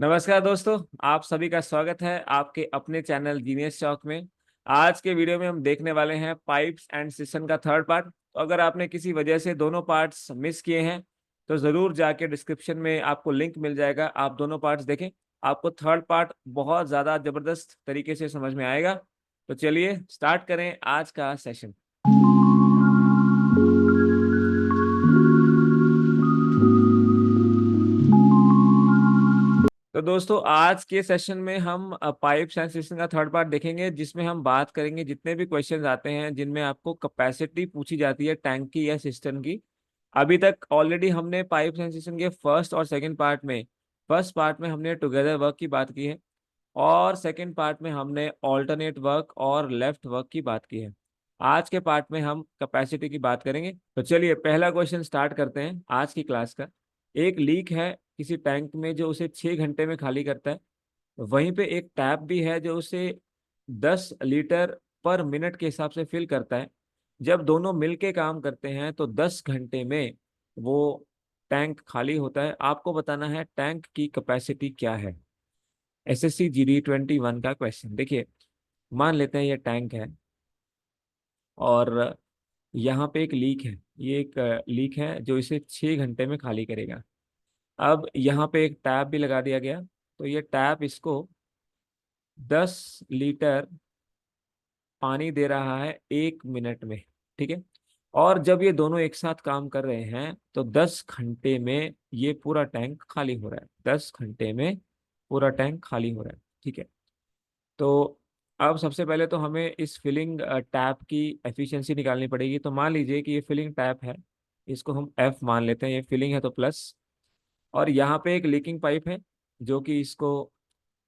नमस्कार दोस्तों। आप सभी का स्वागत है आपके अपने चैनल जीनियस टॉक में। आज के वीडियो में हम देखने वाले हैं पाइप्स एंड सिस्टम का थर्ड पार्ट। तो अगर आपने किसी वजह से दोनों पार्ट्स मिस किए हैं तो ज़रूर जाके डिस्क्रिप्शन में आपको लिंक मिल जाएगा, आप दोनों पार्ट्स देखें। आपको थर्ड पार्ट बहुत ज़्यादा ज़बरदस्त तरीके से समझ में आएगा। तो चलिए स्टार्ट करें आज का सेशन। तो दोस्तों आज के सेशन में हम पाइप्स एंड सिस्टम का थर्ड पार्ट देखेंगे, जिसमें हम बात करेंगे जितने भी क्वेश्चंस आते हैं जिनमें आपको कैपेसिटी पूछी जाती है टैंक की या सिस्टम की। अभी तक ऑलरेडी हमने पाइप्स एंड सिस्टम के फर्स्ट और सेकंड पार्ट में, फर्स्ट पार्ट में हमने टुगेदर वर्क की बात की है और सेकंड पार्ट में हमने ऑल्टरनेट वर्क और लेफ्ट वर्क की बात की है। आज के पार्ट में हम कैपेसिटी की बात करेंगे। तो चलिए पहला क्वेश्चन स्टार्ट करते हैं आज की क्लास का। एक लीक है किसी टैंक में जो उसे 6 घंटे में खाली करता है। वहीं पे एक टैप भी है जो उसे 10 लीटर पर मिनट के हिसाब से फिल करता है। जब दोनों मिलके काम करते हैं तो 10 घंटे में वो टैंक खाली होता है। आपको बताना है टैंक की कैपेसिटी क्या है। एसएससी जीडी 21 का क्वेश्चन। देखिए, मान लेते हैं ये टैंक है और यहाँ पे एक लीक है। ये एक लीक है जो इसे 6 घंटे में खाली करेगा। अब यहाँ पे एक टैप भी लगा दिया गया, तो ये टैप इसको 10 लीटर पानी दे रहा है 1 मिनट में। ठीक है। और जब ये दोनों एक साथ काम कर रहे हैं तो 10 घंटे में ये पूरा टैंक खाली हो रहा है। 10 घंटे में पूरा टैंक खाली हो रहा है। ठीक है। तो अब सबसे पहले तो हमें इस फिलिंग टैप की एफिशिएंसी निकालनी पड़ेगी। तो मान लीजिए कि ये फिलिंग टैप है, इसको हम एफ मान लेते हैं। ये फिलिंग है तो प्लस, और यहाँ पे एक लीकिंग पाइप है जो कि इसको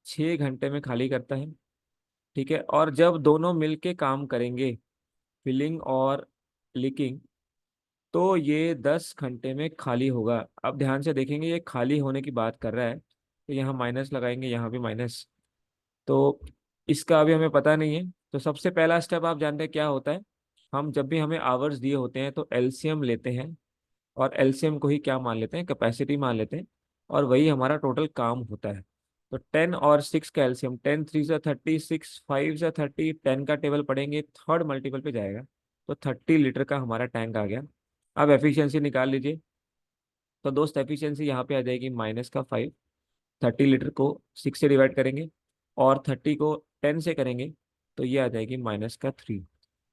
6 घंटे में खाली करता है। ठीक है। और जब दोनों मिलके काम करेंगे, फिलिंग और लीकिंग, तो ये 10 घंटे में खाली होगा। अब ध्यान से देखेंगे, ये खाली होने की बात कर रहा है तो यहाँ माइनस लगाएंगे, यहाँ भी माइनस। तो इसका अभी हमें पता नहीं है। तो सबसे पहला स्टेप आप जानते हैं क्या होता है। हम जब भी हमें आवर्स दिए होते हैं तो एलसीएम लेते हैं, और एलसीएम को ही क्या मान लेते हैं, कैपेसिटी मान लेते हैं, और वही हमारा टोटल काम होता है। तो 10 और 6 का एलसीएम, 10 3 से 30, 6 5 से 30, 10 का टेबल पढ़ेंगे थर्ड मल्टीपल पे जाएगा। तो 30 लीटर का हमारा टैंक आ गया। अब एफिशिएंसी निकाल लीजिए। तो दोस्त एफिशिएंसी यहाँ पे आ जाएगी -5। 30 लीटर को 6 से डिवाइड करेंगे और 30 को 10 से करेंगे तो ये आ जाएगी -3।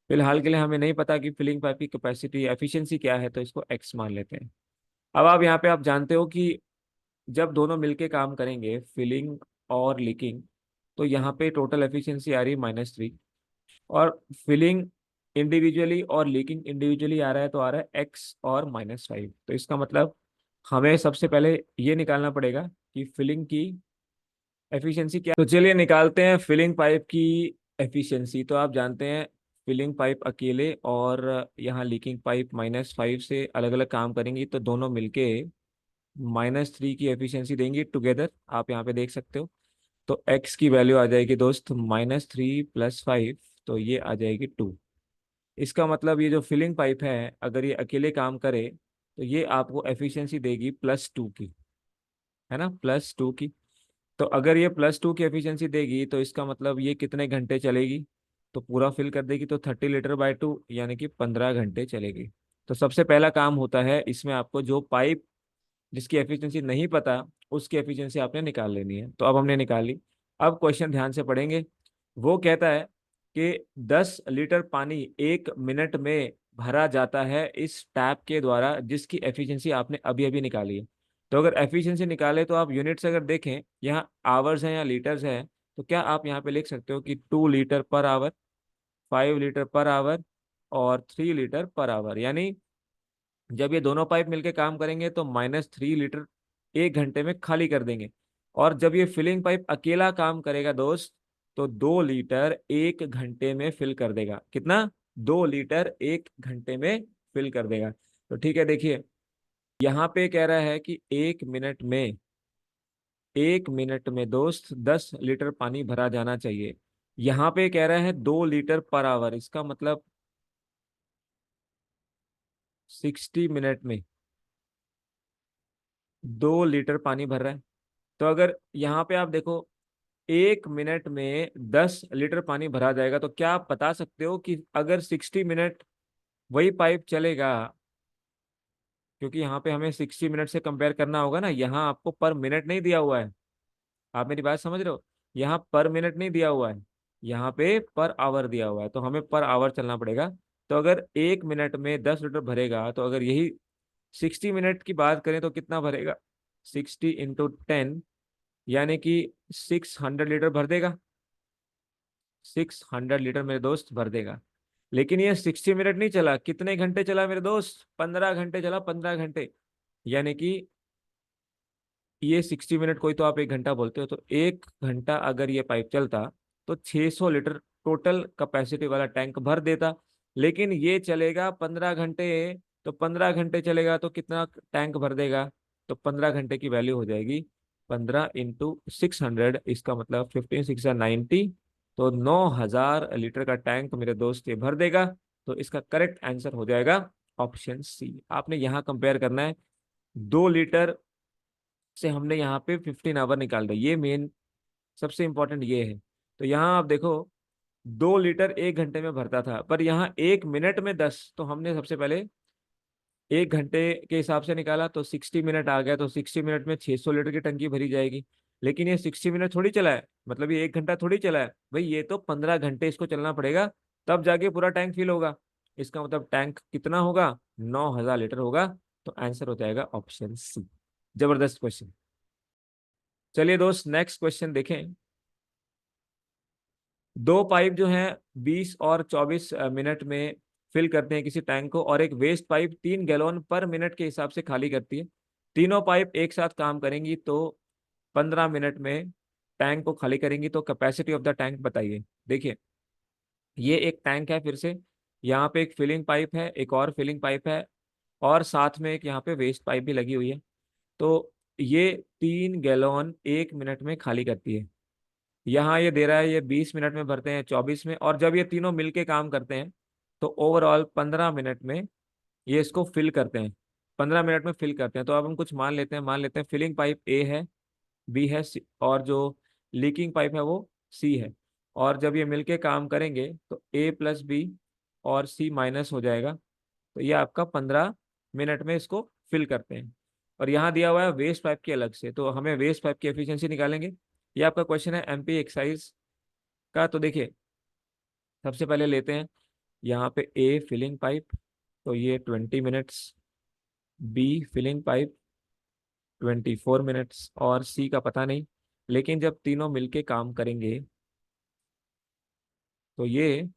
फिलहाल के लिए हमें नहीं पता कि फिलिंग पाइप की कैपेसिटी एफिशिएंसी क्या है, तो इसको एक्स मान लेते हैं। अब आप यहाँ पे आप जानते हो कि जब दोनों मिलके काम करेंगे, फिलिंग और लीकिंग, तो यहाँ पे टोटल एफिशिएंसी आ रही है -3। और फिलिंग इंडिविजुअली और लीकिंग इंडिविजुअली आ रहा है तो आ रहा है एक्स और -5। तो इसका मतलब हमें सबसे पहले ये निकालना पड़ेगा कि फिलिंग की एफिशिएंसी क्या। तो चलिए निकालते हैं फिलिंग पाइप की एफिशिएंसी। तो आप जानते हैं फिलिंग पाइप अकेले और यहाँ लीकिंग पाइप -5 से अलग अलग काम करेंगी तो दोनों मिलके -3 की एफिशिएंसी देंगी टुगेदर। आप यहाँ पे देख सकते हो। तो x की वैल्यू आ जाएगी दोस्त -3 + 5, तो ये आ जाएगी 2। इसका मतलब ये जो फिलिंग पाइप है अगर ये अकेले काम करे तो ये आपको एफिशिएंसी देगी +2 की, है ना, +2 की। तो अगर ये +2 की एफिशिएंसी देगी तो इसका मतलब ये कितने घंटे चलेगी, तो पूरा फिल कर देगी। तो 30 लीटर/2 यानी कि 15 घंटे चलेगी। तो सबसे पहला काम होता है इसमें, आपको जो पाइप जिसकी एफिशिएंसी नहीं पता उसकी एफिशिएंसी आपने निकाल लेनी है। तो अब हमने निकाल ली। अब क्वेश्चन ध्यान से पढ़ेंगे। वो कहता है कि 10 लीटर पानी 1 मिनट में भरा जाता है इस टैप के द्वारा जिसकी एफिशिएंसी आपने अभी अभी निकाली है। तो अगर एफिशिएंसी निकाले तो आप यूनिट्स अगर देखें, यहाँ आवर्स हैं या लीटर्स हैं, तो क्या आप यहाँ पे लिख सकते हो कि 2 लीटर पर आवर, 5 लीटर पर आवर और 3 लीटर पर आवर। यानी जब ये दोनों पाइप मिलके काम करेंगे तो -3 लीटर 1 घंटे में खाली कर देंगे। और जब ये फिलिंग पाइप अकेला काम करेगा दोस्त, तो 2 लीटर 1 घंटे में फिल कर देगा। कितना? 2 लीटर 1 घंटे में फिल कर देगा। तो ठीक है, देखिए यहाँ पे कह रहा है कि 1 मिनट में दोस्त 10 लीटर पानी भरा जाना चाहिए। यहाँ पे कह रहा है 2 लीटर पर आवर, इसका मतलब 60 मिनट में 2 लीटर पानी भर रहा है। तो अगर यहाँ पे आप देखो 1 मिनट में 10 लीटर पानी भरा जाएगा, तो क्या आप बता सकते हो कि अगर 60 मिनट वही पाइप चलेगा, क्योंकि यहाँ पे हमें 60 मिनट से कंपेयर करना होगा ना, यहाँ आपको पर मिनट नहीं दिया हुआ है। आप मेरी बात समझ रहे हो? यहाँ पर मिनट नहीं दिया हुआ है, यहाँ पे पर आवर दिया हुआ है, तो हमें पर आवर चलना पड़ेगा। तो अगर 1 मिनट में 10 लीटर भरेगा, तो अगर यही 60 मिनट की बात करें तो कितना भरेगा? 60 × 10, यानी कि 600 लीटर भर देगा। 600 लीटर मेरे दोस्त भर देगा। लेकिन ये 60 मिनट नहीं चला, कितने घंटे चला मेरे दोस्त? 15 घंटे चला, 15 घंटे। यानी कि ये 60 मिनट, कोई तो आप 1 घंटा बोलते हो, तो 1 घंटा अगर ये पाइप चलता तो 600 लीटर टोटल कैपेसिटी वाला टैंक भर देता। लेकिन ये चलेगा 15 घंटे, तो 15 घंटे चलेगा तो कितना टैंक भर देगा? तो 15 घंटे की वैल्यू हो जाएगी 15 × 600, इसका मतलब 15×6 = 90। तो 9,000 लीटर का टैंक मेरे दोस्त ये भर देगा। तो इसका करेक्ट आंसर हो जाएगा ऑप्शन सी। आपने यहाँ कंपेयर करना है, 2 लीटर से हमने यहाँ पे 15 आवर निकाल दिया, ये मेन सबसे इंपॉर्टेंट ये है। तो यहाँ आप देखो 2 लीटर 1 घंटे में भरता था, पर यहाँ 1 मिनट में 10, तो हमने सबसे पहले 1 घंटे के हिसाब से निकाला, तो 60 मिनट आ गया, तो 60 मिनट में 600 लीटर की टंकी भरी जाएगी। लेकिन ये 60 मिनट थोड़ी चला है, मतलब ये 1 घंटा थोड़ी चला है भाई, ये तो 15 घंटे इसको चलना पड़ेगा, तब जाके पूरा टैंक फिल होगा। इसका मतलब टैंक कितना होगा? 9,000 लीटर होगा। तो आंसर हो जाएगा ऑप्शन सी। जबरदस्त क्वेश्चन। चलिए दोस्त, नेक्स्ट क्वेश्चन देखें। दो पाइप जो हैं 20 और 24 मिनट में फिल करते हैं किसी टैंक को, और एक waste pipe 3 gallon per minute के हिसाब से खाली करती है। तीनों पाइप एक साथ काम करेंगी तो 15 मिनट में टैंक को खाली करेंगी, तो कैपेसिटी ऑफ द टैंक बताइए। देखिए, ये एक टैंक है, फिर से यहाँ पे एक फिलिंग पाइप है, एक और फिलिंग पाइप है, और साथ में एक यहाँ पे वेस्ट पाइप भी लगी हुई है। तो ये 3 गैलन 1 मिनट में खाली करती है। यहाँ ये दे रहा है ये 20 मिनट में भरते हैं, 24 में, और जब ये तीनों मिलके काम करते हैं तो ओवरऑल 15 मिनट में ये इसको फिल करते हैं। 15 मिनट में फिल करते हैं। तो अब हम कुछ मान लेते हैं फिलिंग पाइप ए है, बी है, और जो लीकिंग पाइप है वो सी है। और जब ये मिलके काम करेंगे तो A+B और C- हो जाएगा। तो ये आपका 15 मिनट में इसको फिल करते हैं। और यहाँ दिया हुआ है वेस्ट पाइप की अलग से, तो हमें वेस्ट पाइप की एफिशिएंसी निकालेंगे। ये आपका क्वेश्चन है MP एक्सरसाइज का। तो देखिए, सबसे पहले लेते हैं यहाँ पे A फिलिंग पाइप, तो ये 20 minutes, B filling pipe 24 minutes, और C का पता नहीं। लेकिन जब तीनों मिलके काम करेंगे तो ये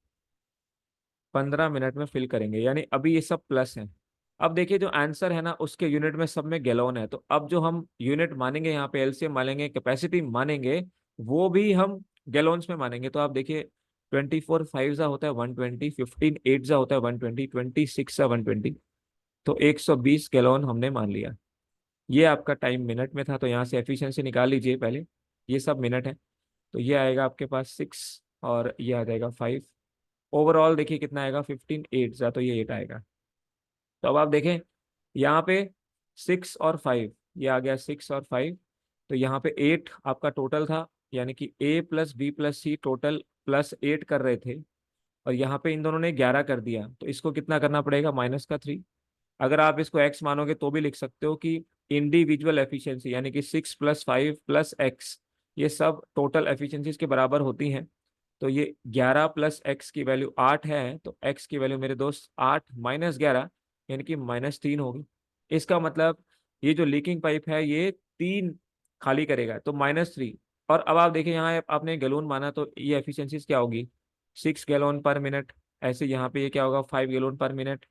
15 मिनट में फिल करेंगे, यानी अभी ये सब प्लस है। अब देखिए, जो आंसर है ना उसके यूनिट में सब में गैलोन है, तो अब जो हम यूनिट मानेंगे यहाँ पे, एलसीएम मानेंगे, कैपेसिटी मानेंगे, वो भी हम गैलोन्स में मानेंगे। तो आप देखिए, 24 5 जा होता है 120, 15 8 जा होता है 120, 26 जा 120, तो 120 गैलोन हमने मान लिया। ये आपका टाइम मिनट में था, तो यहाँ से एफिशिएंसी निकाल लीजिए पहले। ये सब मिनट है, तो ये आएगा आपके पास 6, और ये आ जाएगा 5। ओवरऑल देखिए कितना आएगा, 15 8 जा, तो ये 8 आएगा। तो अब आप देखें यहाँ पे 6 और 5, ये आ गया 6 और 5, तो यहाँ पे 8 आपका टोटल था, यानी कि A+B+C टोटल +8 कर रहे थे। और यहाँ पे इन दोनों ने 11 कर दिया, तो इसको कितना करना पड़ेगा? -3। अगर आप इसको x मानोगे तो भी लिख सकते हो कि इंडिविजुअल एफिशिएंसी, यानी कि 6+5+x, ये सब टोटल एफिशिएंसीज के बराबर होती हैं। तो ये 11 + x की वैल्यू 8 है, तो x की वैल्यू मेरे दोस्त 8 - 11, यानी कि -3 होगी। इसका मतलब ये जो लीकिंग पाइप है ये 3 खाली करेगा, तो -3। और अब आप देखिए, यहाँ आपने गैलोन माना, तो ये एफिशिएंसीज क्या होगी? 6 गैलोन पर मिनट। ऐसे यहाँ पे ये क्या होगा? 5 गैलोन पर मिनट।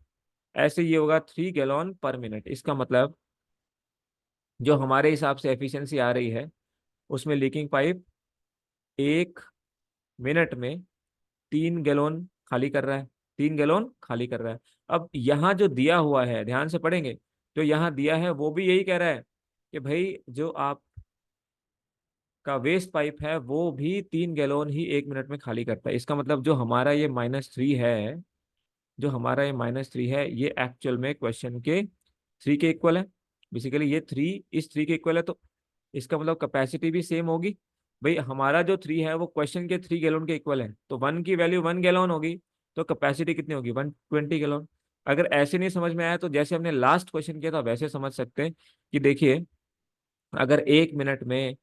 ऐसे ये होगा 3 गैलोन पर मिनट। इसका मतलब जो हमारे हिसाब से एफिशिएंसी आ रही है, उसमें लीकिंग पाइप 1 मिनट में 3 गैलोन खाली कर रहा है, 3 गैलोन खाली कर रहा है। अब यहाँ जो दिया हुआ है, ध्यान से पढ़ेंगे, जो यहाँ दिया है वो भी यही कह रहा है कि भाई जो आपका वेस्ट पाइप है वो भी 3 गैलोन ही 1 मिनट में खाली करता है। इसका मतलब जो हमारा ये -3 है, जो हमारा ये -3 है, ये एक्चुअल में क्वेश्चन के 3 के इक्वल है। बेसिकली ये 3 इस 3 के इक्वल है। तो इसका मतलब कैपेसिटी भी सेम होगी। भाई हमारा जो 3 है वो क्वेश्चन के 3 गैलन के इक्वल है, तो 1 की वैल्यू 1 गैलन होगी, तो कैपेसिटी कितनी होगी 120 गैलन। अगर ऐसे नहीं समझ में आया तो जैसे हमने लास्ट क्वेश्चन किया था वैसे समझ सकते हैं कि देखिए अगर 1 मिनट में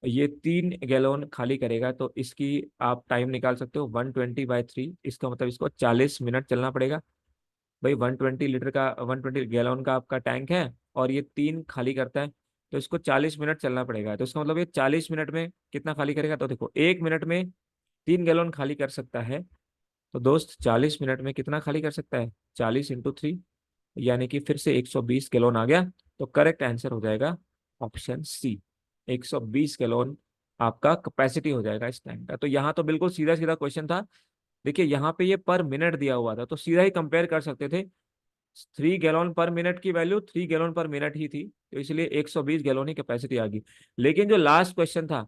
ये 3 गैलन खाली करेगा तो इसकी आप टाइम निकाल सकते हो 120/3, इसका मतलब इसको 40 मिनट चलना पड़ेगा। भाई 120 लीटर का 120 गैलन का आपका टैंक है और ये 3 खाली करता है, तो इसको 40 मिनट चलना पड़ेगा। तो इसका मतलब ये 40 मिनट में कितना खाली करेगा, तो देखो 1 मिनट में 3 गैलन खाली कर सकता है, तो दोस्त 40 मिनट में कितना खाली कर सकता है, 40 × 3, यानी कि फिर से 120 गैलन आ गया। तो करेक्ट आंसर हो जाएगा ऑप्शन सी, 120 गैलन आपका कैपेसिटी हो जाएगा इस टैंक का। तो यहाँ तो बिल्कुल सीधा सीधा क्वेश्चन था। देखिए यहाँ पे ये पर मिनट दिया हुआ था तो सीधा ही कंपेयर कर सकते थे, 3 गैलन पर मिनट की वैल्यू 3 गैलन पर मिनट ही थी, तो इसलिए 120 गैलन ही कैपेसिटी आ गई। लेकिन जो लास्ट क्वेश्चन था,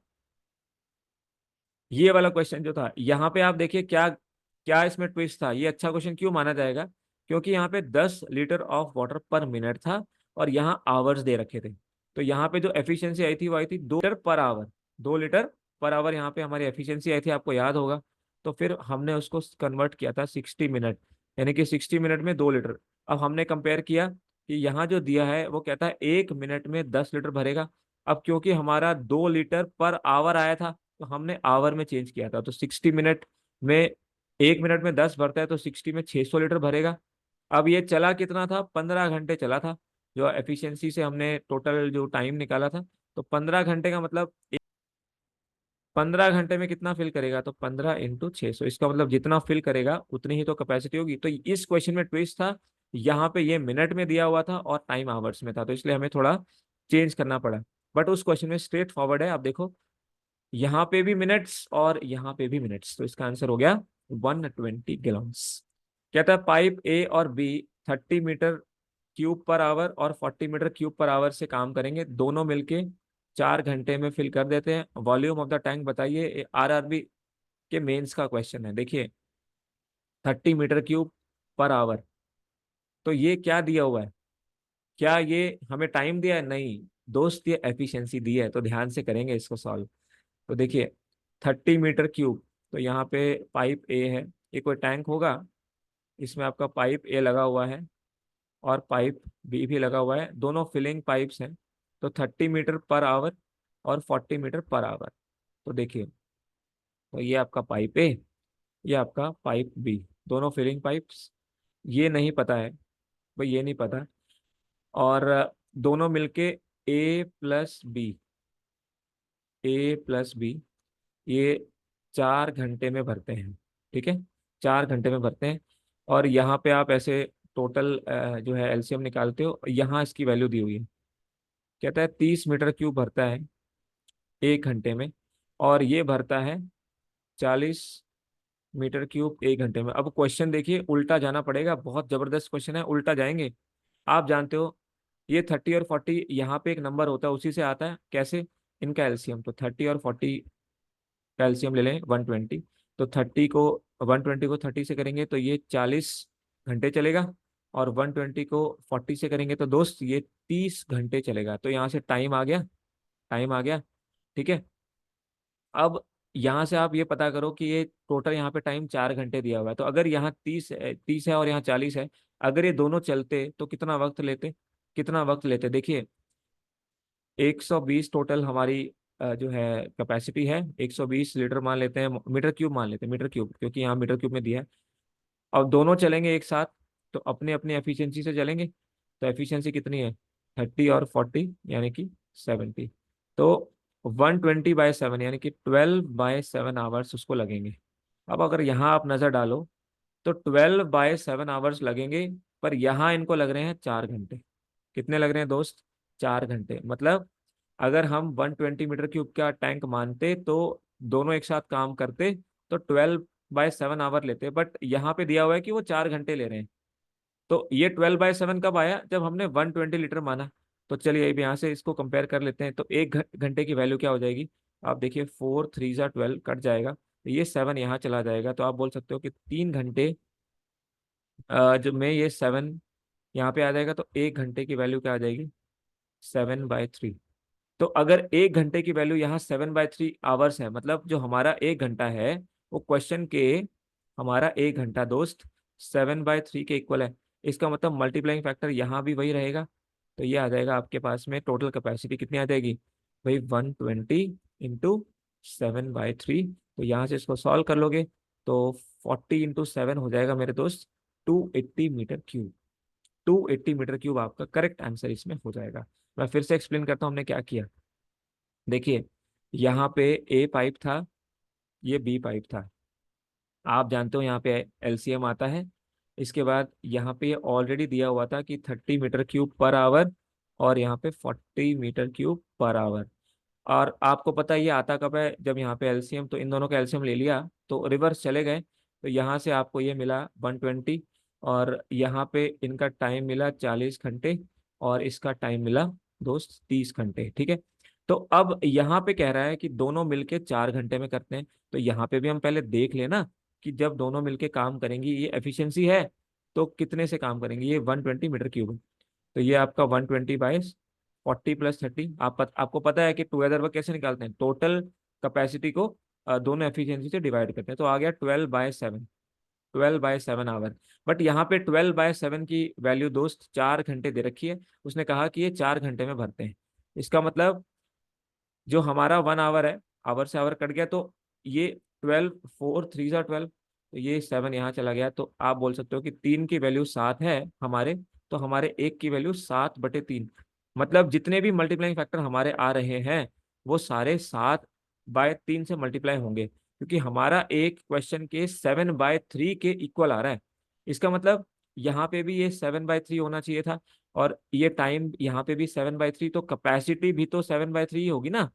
ये वाला क्वेश्चन जो था, यहाँ पे आप देखिए क्या क्या इसमें ट्विस्ट था। ये अच्छा क्वेश्चन क्यों माना जाएगा, क्योंकि यहाँ पे 10 लीटर ऑफ वाटर पर मिनट था और यहाँ आवर्स दे रखे थे। तो यहाँ पे जो एफिशिएंसी आई थी वो आई थी 2 litre per hour, 2 litre per hour यहाँ पे हमारी एफिशिएंसी आई थी, आपको याद होगा। तो फिर हमने उसको कन्वर्ट किया था 60 मिनट, यानी कि 60 मिनट में 2 लीटर। अब हमने कंपेयर किया कि यहाँ जो दिया है वो कहता है 1 मिनट में 10 लीटर भरेगा। अब क्योंकि हमारा 2 लीटर पर आवर आया था तो हमने आवर में चेंज किया था, तो 60 मिनट में 1 मिनट में 10 भरता है तो 60 में 600 लीटर भरेगा। अब ये चला कितना था, 15 घंटे चला था, जो एफिशिएंसी से हमने टोटल जो टाइम निकाला था। तो 15 घंटे का मतलब 15 घंटे में कितना फिल करेगा, तो 15 × 600, इसका मतलब जितना फिल करेगा उतनी ही तो कैपेसिटी होगी। तो इस क्वेश्चन में ट्विस्ट था, यहाँ पे ये मिनट में दिया हुआ था और टाइम आवर्स में था, तो इसलिए हमें थोड़ा चेंज करना पड़ा। बट उस क्वेश्चन में स्ट्रेट फॉरवर्ड है, आप देखो यहाँ पे भी मिनट्स और यहाँ पे भी मिनट्स, तो इसका आंसर हो गया 120 गैलन्स। कहता है पाइप ए और B 30 metre cube per hour और 40 मीटर क्यूब पर आवर से काम करेंगे, दोनों मिलके 4 घंटे में फिल कर देते हैं, वॉल्यूम ऑफ द टैंक बताइए। आरआरबी के मेंस का क्वेश्चन है। देखिए 30 मीटर क्यूब पर आवर, तो ये क्या दिया हुआ है, क्या ये हमें टाइम दिया है, नहीं दोस्त ये एफिशिएंसी दी है, तो ध्यान से करेंगे इसको सॉल्व। तो देखिए 30 मीटर क्यूब, तो यहाँ पे पाइप ए है, ये कोई टैंक होगा, इसमें आपका पाइप ए लगा हुआ है और पाइप बी भी लगा हुआ है, दोनों फिलिंग पाइप्स हैं। तो 30 मीटर पर आवर और 40 मीटर पर आवर, तो देखिए तो ये आपका पाइप ए, ये आपका पाइप बी, दोनों फिलिंग पाइप्स। ये नहीं पता है भाई, ये नहीं पता। और दोनों मिलके A + B, A + B ये 4 घंटे में भरते हैं, ठीक है, 4 घंटे में भरते हैं। और यहाँ पे आप ऐसे टोटल जो है एलसीएम निकालते हो, यहाँ इसकी वैल्यू दी हुई है, कहता है 30 मीटर क्यूब भरता है 1 घंटे में और ये भरता है 40 मीटर क्यूब 1 घंटे में। अब क्वेश्चन देखिए उल्टा जाना पड़ेगा, बहुत जबरदस्त क्वेश्चन है, उल्टा जाएंगे। आप जानते हो ये 30 और 40 यहाँ पे एक नंबर होता है उसी से आता है, कैसे, इनका एलसीएम। तो 30 और 40 का एलसीएम ले लें 120, तो 30 से करेंगे तो ये 40 घंटे चलेगा, और 120 को 40 से करेंगे तो दोस्त ये 30 घंटे चलेगा। तो यहाँ से टाइम आ गया, टाइम आ गया, ठीक है। अब यहाँ से आप ये पता करो कि ये टोटल यहाँ पे टाइम 4 घंटे दिया हुआ है, तो अगर यहाँ 30 है और यहाँ 40 है, अगर ये दोनों चलते तो कितना वक्त लेते, कितना वक्त लेते, देखिए 120 टोटल हमारी जो है कैपेसिटी है, 120 लीटर मान लेते हैं, मीटर क्यूब मान लेते हैं, मीटर क्यूब क्योंकि यहाँ मीटर क्यूब में दिया है। अब दोनों चलेंगे एक साथ तो अपने अपने एफिशिएंसी से चलेंगे, तो एफिशिएंसी कितनी है 30 और 40 यानी कि 70, तो 120/7 यानी कि 12/7 आवर्स उसको लगेंगे। अब अगर यहाँ आप नजर डालो तो 12/7 आवर्स लगेंगे, पर यहाँ इनको लग रहे हैं 4 घंटे। कितने लग रहे हैं दोस्त, 4 घंटे। मतलब अगर हम 120 मीटर क्यूब का टैंक मानते तो दोनों एक साथ काम करते तो 12/7 आवर लेते, बट यहाँ पे दिया हुआ है कि वो 4 घंटे ले रहे हैं। तो ये 12/7 कब आया, जब हमने 120 लीटर माना। तो चलिए अब यहाँ से इसको कंपेयर कर लेते हैं, तो 1 घंटे की वैल्यू क्या हो जाएगी, आप देखिए 4 3 × 12 कट जाएगा, तो ये 7 यहाँ चला जाएगा, तो आप बोल सकते हो कि 3 घंटे जो में ये 7 यहाँ पे आ जाएगा, तो 1 घंटे की वैल्यू क्या आ जाएगी 7/3। तो अगर 1 घंटे की वैल्यू यहाँ 7/3 आवर्स है, मतलब जो हमारा 1 घंटा है वो क्वेश्चन के, हमारा 1 घंटा दोस्त 7/3 के इक्वल है। इसका मतलब मल्टीप्लाइंग फैक्टर यहाँ भी वही रहेगा। तो ये आ जाएगा आपके पास में टोटल कैपेसिटी कितनी आ जाएगी भाई, 120 × 7/3। तो यहाँ से इसको सॉल्व कर लोगे तो 40 × 7 हो जाएगा मेरे दोस्त 280 मीटर क्यूब। 280 मीटर क्यूब आपका करेक्ट आंसर इसमें हो जाएगा। मैं फिर से एक्सप्लेन करता हूँ हमने क्या किया। देखिए, यहाँ पे ए पाइप था, ये बी पाइप था। आप जानते हो यहाँ पे एलसीएम आता है। इसके बाद यहाँ पे ऑलरेडी दिया हुआ था कि 30 मीटर क्यूब पर आवर, और यहाँ पे 40 मीटर क्यूब पर आवर। और आपको पता है ये आता कब है, जब यहाँ पे एलसीएम, तो इन दोनों का एलसीएम ले लिया तो रिवर्स चले गए, तो यहाँ से आपको ये मिला 120, और यहाँ पे इनका टाइम मिला 40 घंटे, और इसका टाइम मिला दोस्त 30 घंटे। ठीक है। तो अब यहाँ पे कह रहा है कि दोनों मिलके 4 घंटे में करते हैं। तो यहाँ पे भी हम पहले देख लेना कि जब दोनों मिलके काम करेंगी ये एफिशिएंसी है, तो कितने से काम करेंगे। ये 120 मीटर क्यूब है, तो ये आपका 120/40 + 30। आपको पता है कि टुगेदर वर्क कैसे निकालते हैं, टोटल कैपेसिटी को दोनों एफिशिएंसी से डिवाइड करते हैं। तो आ गया 12/7, 12/7 आवर। बट यहाँ पे 12/7 की वैल्यू दोस्त 4 घंटे दे रखी है। उसने कहा कि ये 4 घंटे में भरते हैं। इसका मतलब जो हमारा 1 आवर है, आवर से आवर कट गया, तो ये 12, 4 3 12, तो ये 7 यहाँ चला गया। तो आप बोल सकते हो कि 3 की वैल्यू 7 है हमारे, तो हमारे 1 की वैल्यू 7/3। मतलब जितने भी मल्टीप्लाइंग फैक्टर हमारे आ रहे हैं वो सारे 7/3 से मल्टीप्लाई होंगे, क्योंकि हमारा एक क्वेश्चन के 7/3 के इक्वल आ रहा है। इसका मतलब यहाँ पे भी ये 7/3 होना चाहिए था, और ये टाइम यहाँ पे भी 7/3, तो कैपेसिटी भी तो 7/3 ही होगी ना।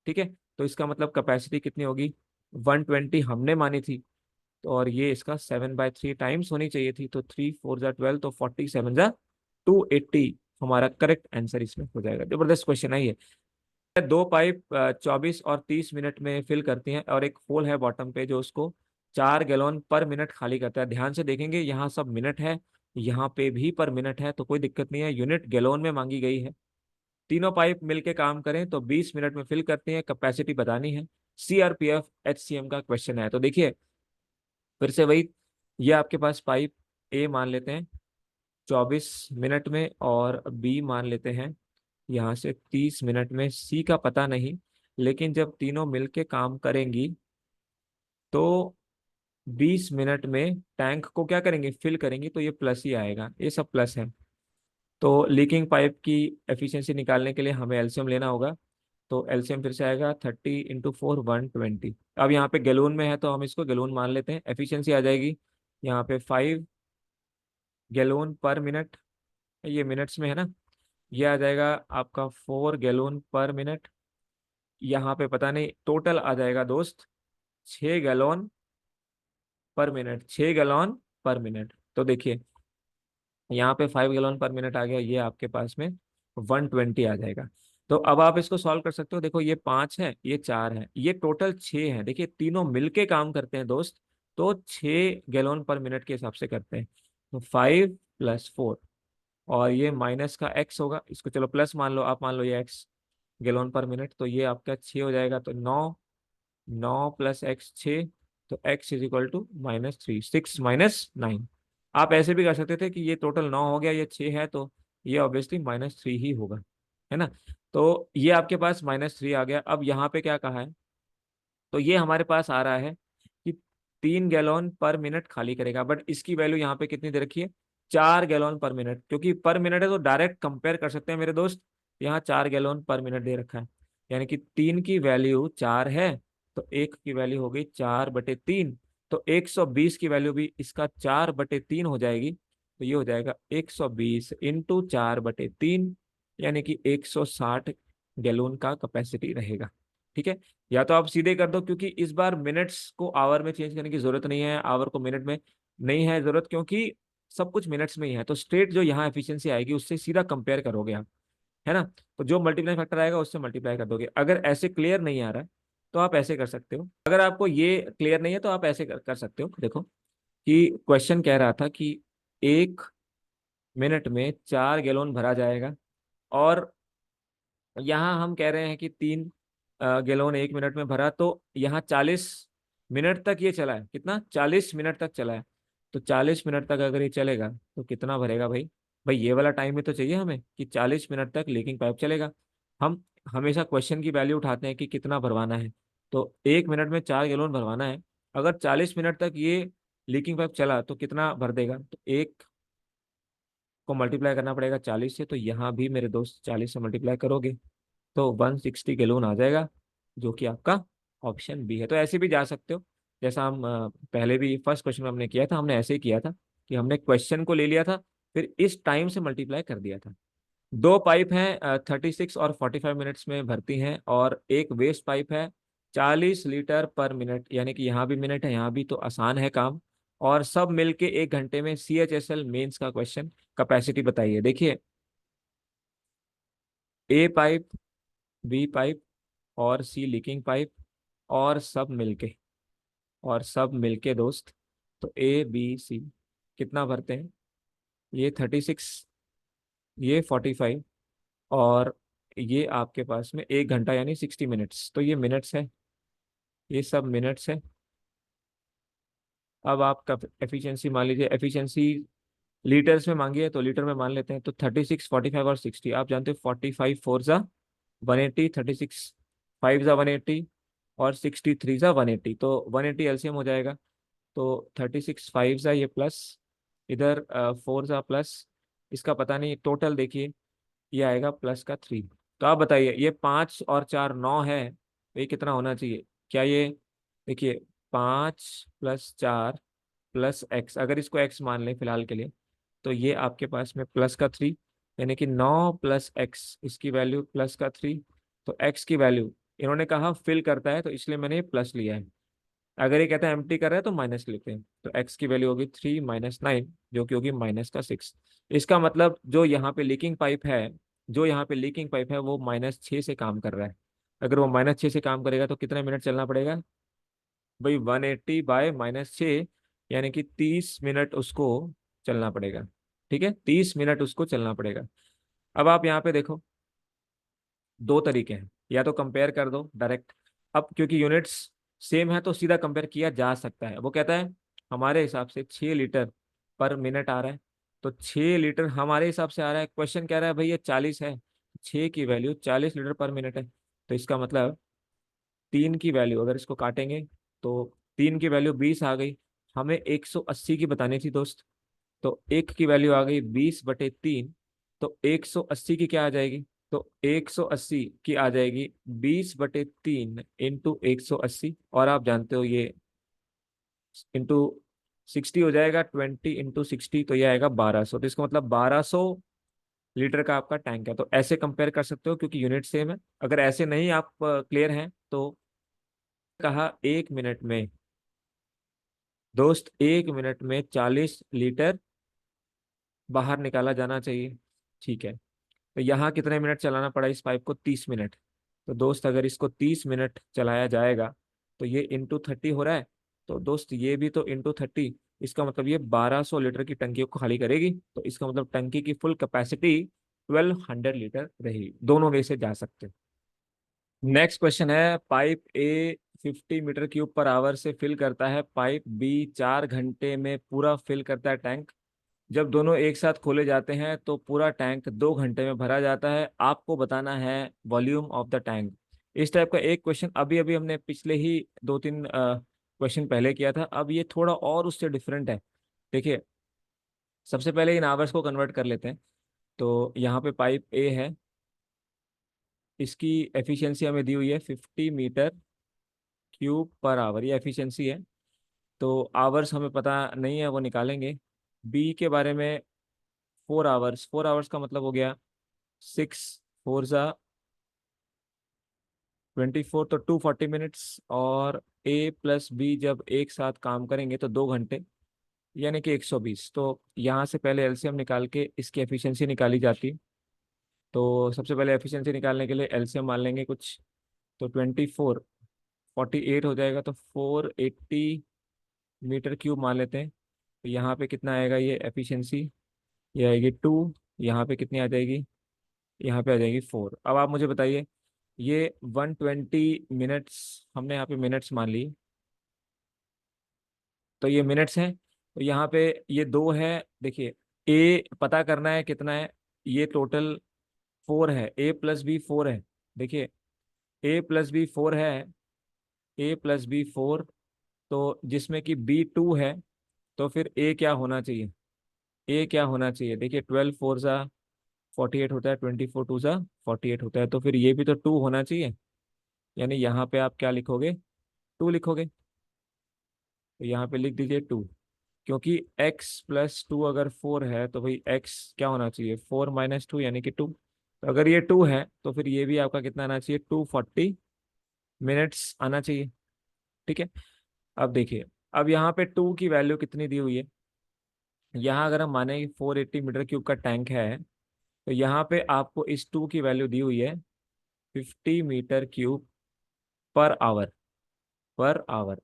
ठीक है। तो इसका मतलब कैपेसिटी कितनी होगी, 120 हमने मानी थी, तो और ये इसका 7/3 टाइम्स होनी चाहिए थी। तो 3 4 × 12, तो 40 7 × 280 हमारा करेक्ट आंसर इसमें हो जाएगा। जबरदस्त क्वेश्चन है ये। दो पाइप 24 और 30 मिनट में फिल करती हैं, और एक होल है बॉटम पे जो उसको 4 गैलन पर मिनट खाली करता है। ध्यान से देखेंगे यहाँ सब मिनट है, यहाँ पे भी पर मिनट है, तो कोई दिक्कत नहीं है, यूनिट गैलोन में मांगी गई है। तीनों पाइप मिलके काम करें तो 20 मिनट में फिल करती हैं, कैपेसिटी बतानी है। सीआरपीएफ एचसीएम का क्वेश्चन है। तो देखिए फिर से वही, ये आपके पास पाइप ए मान लेते हैं 24 मिनट में, और बी मान लेते हैं यहाँ से 30 मिनट में। सी का पता नहीं, लेकिन जब तीनों मिलके काम करेंगी तो 20 मिनट में टैंक को क्या करेंगे, फिल करेंगी, तो ये प्लस ही आएगा, ये सब प्लस है। तो लीकिंग पाइप की एफिशिएंसी निकालने के लिए हमें एलसीएम लेना होगा। तो एलसीएम फिर से आएगा 30 × 4 120। अब यहाँ पे गैलोन में है तो हम इसको गैलोन मान लेते हैं। एफिशिएंसी आ जाएगी यहाँ पे 5 गैलोन पर मिनट, ये मिनट्स में है ना। ये आ जाएगा आपका 4 गैलोन पर मिनट। यहाँ पे पता नहीं, टोटल आ जाएगा दोस्त 6 गैलोन पर मिनट, 6 गैलोन पर मिनट। तो देखिए यहाँ पे 5 गैलोन पर मिनट आ गया, ये आपके पास में 120 आ जाएगा। तो अब आप इसको सॉल्व कर सकते हो। देखो ये 5 है, ये 4 है, ये टोटल 6 है। देखिए तीनों मिलके काम करते हैं दोस्त, तो 6 गैलोन पर मिनट के हिसाब से करते हैं। तो 5 + 4, और ये माइनस का x होगा, इसको चलो प्लस मान लो, आप मान लो ये x गैलोन पर मिनट, तो ये आपका 6 हो जाएगा। तो 9, 9 + x 6, तो x = -3, 6 - 9। आप ऐसे भी कर सकते थे कि ये टोटल 9 हो गया, ये 6 है, तो ये ऑब्वियसली -3 ही होगा, है ना। तो ये आपके पास -3 आ गया। अब यहाँ पे क्या कहा है, तो ये हमारे पास आ रहा है कि 3 गैलोन पर मिनट खाली करेगा, बट इसकी वैल्यू यहाँ पे कितनी दे रखी है, 4 गैलोन पर मिनट, क्योंकि पर मिनट है तो डायरेक्ट कंपेयर कर सकते हैं मेरे दोस्त। यहाँ 4 गैलोन पर मिनट दे रखा है, यानी कि 3 की वैल्यू 4 है, तो 1 की वैल्यू हो गई 4/3। तो 120 की वैल्यू भी इसका 4/3 हो जाएगी। तो ये हो जाएगा 120 × 4/3, यानी कि 160 गैलोन का कैपेसिटी रहेगा। ठीक है। या तो आप सीधे कर दो, क्योंकि इस बार मिनट्स को आवर में चेंज करने की जरूरत नहीं है, आवर को मिनट में नहीं है जरूरत, क्योंकि सब कुछ मिनट्स में ही है। तो स्ट्रेट जो यहाँ एफिशिएंसी आएगी उससे सीधा कंपेयर करोगे आप, है ना। तो जो मल्टीप्लाई फैक्टर आएगा उससे मल्टीप्लाई कर दोगे। अगर ऐसे क्लियर नहीं आ रहा है तो आप ऐसे कर सकते हो। अगर आपको ये क्लियर नहीं है तो आप ऐसे कर सकते हो। देखो कि क्वेश्चन कह रहा था कि 1 मिनट में 4 गैलोन भरा जाएगा, और यहाँ हम कह रहे हैं कि 3 गैलन 1 मिनट में भरा, तो यहाँ 40 मिनट तक ये चला है। कितना? 40 मिनट तक चला है। तो 40 मिनट तक अगर ये चलेगा तो कितना भरेगा भाई? भाई ये वाला टाइम ही तो चाहिए हमें कि 40 मिनट तक लीकिंग पाइप चलेगा। हम हमेशा क्वेश्चन की वैल्यू उठाते हैं कि कितना भरवाना है। तो 1 मिनट में 4 गैलन भरवाना है। अगर 40 मिनट तक ये लीकिंग पाइप चला तो कितना भर देगा? तो एक को मल्टीप्लाई करना पड़ेगा 40 से, तो यहाँ भी मेरे दोस्त 40 से मल्टीप्लाई करोगे तो 160 गैलन आ जाएगा, जो कि आपका ऑप्शन बी है। तो ऐसे भी जा सकते हो, जैसा हम पहले भी फर्स्ट क्वेश्चन में हमने किया था, हमने ऐसे ही किया था कि हमने क्वेश्चन को ले लिया था, फिर इस टाइम से मल्टीप्लाई कर दिया था। दो पाइप हैं, 36 और 45 मिनट्स में भरती हैं, और एक वेस्ट पाइप है 40 लीटर पर मिनट, यानी कि यहाँ भी मिनट है, यहाँ भी, तो आसान है काम। और सब मिलके 1 घंटे में CHSL मेंस का क्वेश्चन। कैपेसिटी बताइए। देखिए, ए पाइप, बी पाइप और सी लीकिंग पाइप, और सब मिलके, दोस्त, तो A B C कितना भरते हैं? ये 36, ये 45, और ये आपके पास में 1 घंटा यानी 60 मिनट्स, तो ये मिनट्स है, ये सब मिनट्स है। अब आपका एफिशिएंसी मान लीजिए, एफिशिएंसी लीटर्स में मांगी है तो लीटर में मान लेते हैं। तो 36, 45 और 60, आप जानते हो 45 4 जा 180, 36 5 जा 180, और 63 जा 180, तो 180 LCM हो जाएगा। तो 36 5 जा ये प्लस, इधर 4 जा प्लस, इसका पता नहीं, टोटल देखिए ये आएगा +3। तो आप बताइए, ये 5 और 4 9 है, तो ये कितना होना चाहिए? क्या ये, देखिए, 5 + 4 + x, अगर इसको x मान लें फिलहाल के लिए, तो ये आपके पास में +3, यानी कि 9 + x, इसकी वैल्यू +3। तो x की वैल्यू, इन्होंने कहा फिल करता है तो इसलिए मैंने ये प्लस लिया है। अगर ये कहता है एम्प्टी कर रहा है तो माइनस लेते हैं। तो x की वैल्यू होगी 3 - 9, जो कि होगी -6। इसका मतलब जो यहाँ पे लीकिंग पाइप है वो -6 से काम कर रहा है। अगर वो -6 से काम करेगा तो कितने मिनट चलना पड़ेगा भाई? 180/-6, यानी कि 30 मिनट उसको चलना पड़ेगा। ठीक है, 30 मिनट उसको चलना पड़ेगा। अब आप यहाँ पे देखो, दो तरीके हैं, या तो कंपेयर कर दो डायरेक्ट। अब क्योंकि यूनिट्स सेम है तो सीधा कंपेयर किया जा सकता है। वो कहता है हमारे हिसाब से 6 लीटर पर मिनट आ रहा है, तो 6 लीटर हमारे हिसाब से आ रहा है। क्वेश्चन कह रहा है भाई ये 40 है, 6 की वैल्यू 40 लीटर पर मिनट है, तो इसका मतलब 3 की वैल्यू अगर इसको काटेंगे तो 3 की वैल्यू 20 आ गई। हमें 180 की बतानी थी दोस्त, तो 1 की वैल्यू आ गई 20/3, तो 180 की क्या आ जाएगी? तो 180 की आ जाएगी 20/3 इंटू 180, और आप जानते हो ये इंटू 60 हो जाएगा, 20 × 60, तो ये आएगा 1200। तो इसका मतलब 1200 लीटर का आपका टैंक है। तो ऐसे कंपेयर कर सकते हो क्योंकि यूनिट सेम है। अगर ऐसे नहीं आप क्लियर हैं तो कहा 1 मिनट में, दोस्त 1 मिनट में 40 लीटर बाहर निकाला जाना चाहिए। ठीक है, तो यहाँ कितने मिनट चलाना पड़ा इस पाइप को? 30 मिनट। तो दोस्त अगर इसको 30 मिनट चलाया जाएगा तो ये ×30 हो रहा है, तो दोस्त ये भी तो ×30, इसका मतलब ये 1200 लीटर की टंकी को खाली करेगी। तो इसका मतलब टंकी की फुल कैपेसिटी 1200 लीटर रहेगी। दोनों वे से जा सकते हैं। नेक्स्ट क्वेश्चन है, pipe A 50 metre cube per hour से फिल करता है, पाइप बी 4 घंटे में पूरा फिल करता है टैंक। जब दोनों एक साथ खोले जाते हैं तो पूरा टैंक 2 घंटे में भरा जाता है। आपको बताना है वॉल्यूम ऑफ द टैंक। इस टाइप का एक क्वेश्चन अभी अभी हमने पिछले ही 2-3 क्वेश्चन पहले किया था। अब ये थोड़ा और उससे डिफरेंट है। देखिए, सबसे पहले इन आवर्स को कन्वर्ट कर लेते हैं। तो यहाँ पे पाइप ए है, इसकी एफिशिएंसी हमें दी हुई है 50 मीटर क्यूब पर आवर, ये एफिशिएंसी है। तो आवर्स हमें पता नहीं है, वो निकालेंगे। बी के बारे में 4 आवर्स, 4 आवर्स का मतलब हो गया 6 4 जा 24, तो 240 मिनट्स। और ए प्लस बी जब एक साथ काम करेंगे तो 2 घंटे, यानी कि 120। तो यहाँ से पहले एलसीएम निकाल के इसकी एफिशिएंसी निकाली जाती। तो सबसे पहले एफिशिएंसी निकालने के लिए एलसीएम मान लेंगे कुछ, तो 24 48 हो जाएगा, तो 480 मीटर क्यूब मान लेते हैं। तो यहाँ पे कितना आएगा ये एफिशिएंसी? ये आएगी 2, यहाँ पे कितनी आ जाएगी यहाँ पे आ जाएगी 4। अब आप मुझे बताइए, ये 120 मिनट्स, हमने यहाँ पे मिनट्स मान ली, तो ये मिनट्स हैं। तो यहाँ पे ये 2 है। देखिए, ए पता करना है कितना है। ये टोटल 4 है, ए प्लस बी 4 है। देखिए, ए प्लस बी 4 है, ए प्लस बी 4, तो जिसमें कि बी 2 है, तो फिर ए क्या होना चाहिए? ए क्या होना चाहिए? देखिए, 12 4 ज़ा 48 होता है, 24 2 ज़ा 48 होता है, तो फिर ये भी तो 2 होना चाहिए। यानी यहाँ पे आप क्या लिखोगे? 2 लिखोगे। तो यहाँ पे लिख दीजिए 2, क्योंकि x प्लस 2 अगर 4 है तो भाई x क्या होना चाहिए? 4 - 2 यानी कि 2। तो अगर ये 2 है तो फिर ये भी आपका कितना आना चाहिए? 240 मिनट्स आना चाहिए। ठीक है। अब देखिए, अब यहाँ पे 2 की वैल्यू कितनी दी हुई है? यहाँ अगर हम माने कि 480 मीटर क्यूब का टैंक है, तो यहाँ पे आपको इस 2 की वैल्यू दी हुई है 50 metre cube per hour. Per hour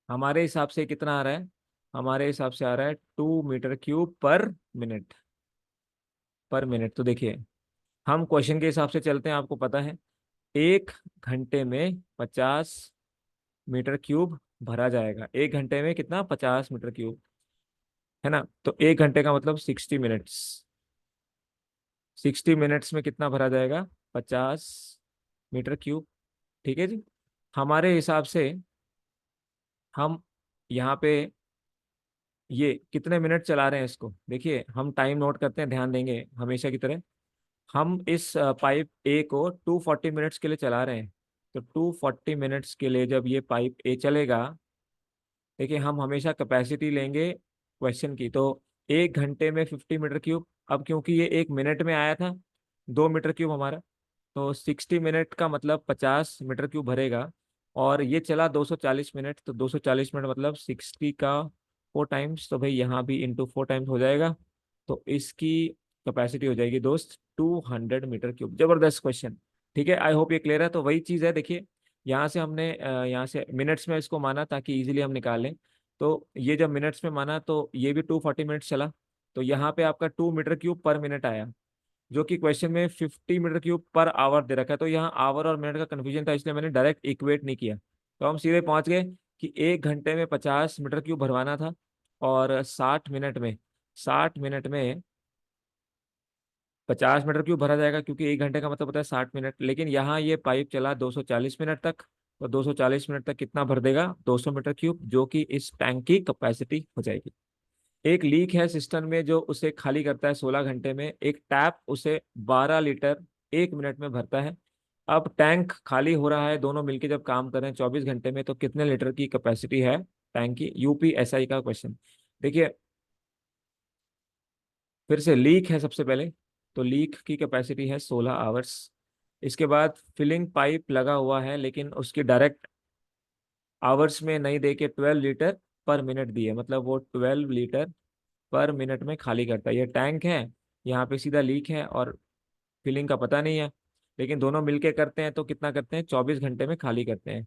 हमारे हिसाब से कितना आ रहा है? हमारे हिसाब से आ रहा है 2 metre cube per minute. Per minute. तो देखिए, हम क्वेश्चन के हिसाब से चलते हैं, आपको पता है 1 घंटे में 50 मीटर क्यूब भरा जाएगा। 1 घंटे में कितना? 50 मीटर क्यूब, है ना? तो 1 घंटे का मतलब 60 मिनट्स। 60 मिनट्स में कितना भरा जाएगा? 50 मीटर क्यूब। ठीक है जी। हमारे हिसाब से हम यहाँ पे ये कितने मिनट चला रहे हैं इसको, देखिए हम टाइम नोट करते हैं, ध्यान देंगे हमेशा की तरह। हम इस पाइप ए को 240 मिनट्स के लिए चला रहे हैं। तो 240 मिनट्स के लिए जब ये पाइप ए चलेगा, देखिए हम हमेशा कैपेसिटी लेंगे क्वेश्चन की। तो 1 घंटे में 50 मीटर क्यूब, अब क्योंकि ये 1 मिनट में आया था, 2 मीटर क्यूब हमारा, तो 60 मिनट का मतलब 50 मीटर क्यूब भरेगा। और ये चला 240 मिनट, तो 240 मिनट मतलब 60 का 4 टाइम्स, तो भाई यहाँ भी इंटू 4 टाइम्स हो जाएगा। तो इसकी कैपेसिटी हो जाएगी दोस्त 200 मीटर क्यूब। जबरदस्त क्वेश्चन। ठीक है, आई होप ये क्लियर है। तो वही चीज़ है, देखिए यहाँ से हमने यहाँ से मिनट्स में इसको माना ताकि इजीली हम निकालें। तो ये जब मिनट्स में माना तो ये भी 240 मिनट्स चला। तो यहाँ पे आपका 2 मीटर क्यूब पर मिनट आया, जो कि क्वेश्चन में 50 मीटर क्यूब पर आवर दे रखा है। तो यहाँ आवर और मिनट का कंफ्यूजन था, इसलिए मैंने डायरेक्ट इक्वेट नहीं किया। तो हम सीधे पहुंच गए कि 1 घंटे में 50 मीटर क्यूब भरवाना था, और 60 मिनट में 50 मीटर क्यूब भरा जाएगा, क्योंकि 1 घंटे का मतलब होता है 60 मिनट। लेकिन यहाँ ये पाइप चला 240 मिनट तक, तो 240 मिनट तक कितना भर देगा? 200 मीटर क्यूब, जो कि इस टैंक की कैपेसिटी हो जाएगी। एक लीक है सिस्टम में जो उसे खाली करता है 16 घंटे में। एक टैप उसे 12 लीटर 1 मिनट में भरता है। अब टैंक खाली हो रहा है, दोनों मिलके जब काम कर रहे हैं 24 घंटे में, तो कितने लीटर की कैपेसिटी है टैंक की? यूपीएसआई का क्वेश्चन। देखिए, फिर से लीक है सबसे पहले, तो लीक की कैपेसिटी है 16 आवर्स। इसके बाद फिलिंग पाइप लगा हुआ है, लेकिन उसकी डायरेक्ट आवर्स में नहीं दे के 12 लीटर पर मिनट दी है, मतलब वो 12 लीटर पर मिनट में खाली करता है। ये टैंक है, यहाँ पे सीधा लीक है, और फिलिंग का पता नहीं है। लेकिन दोनों मिलके करते हैं तो कितना करते हैं? 24 घंटे में खाली करते हैं।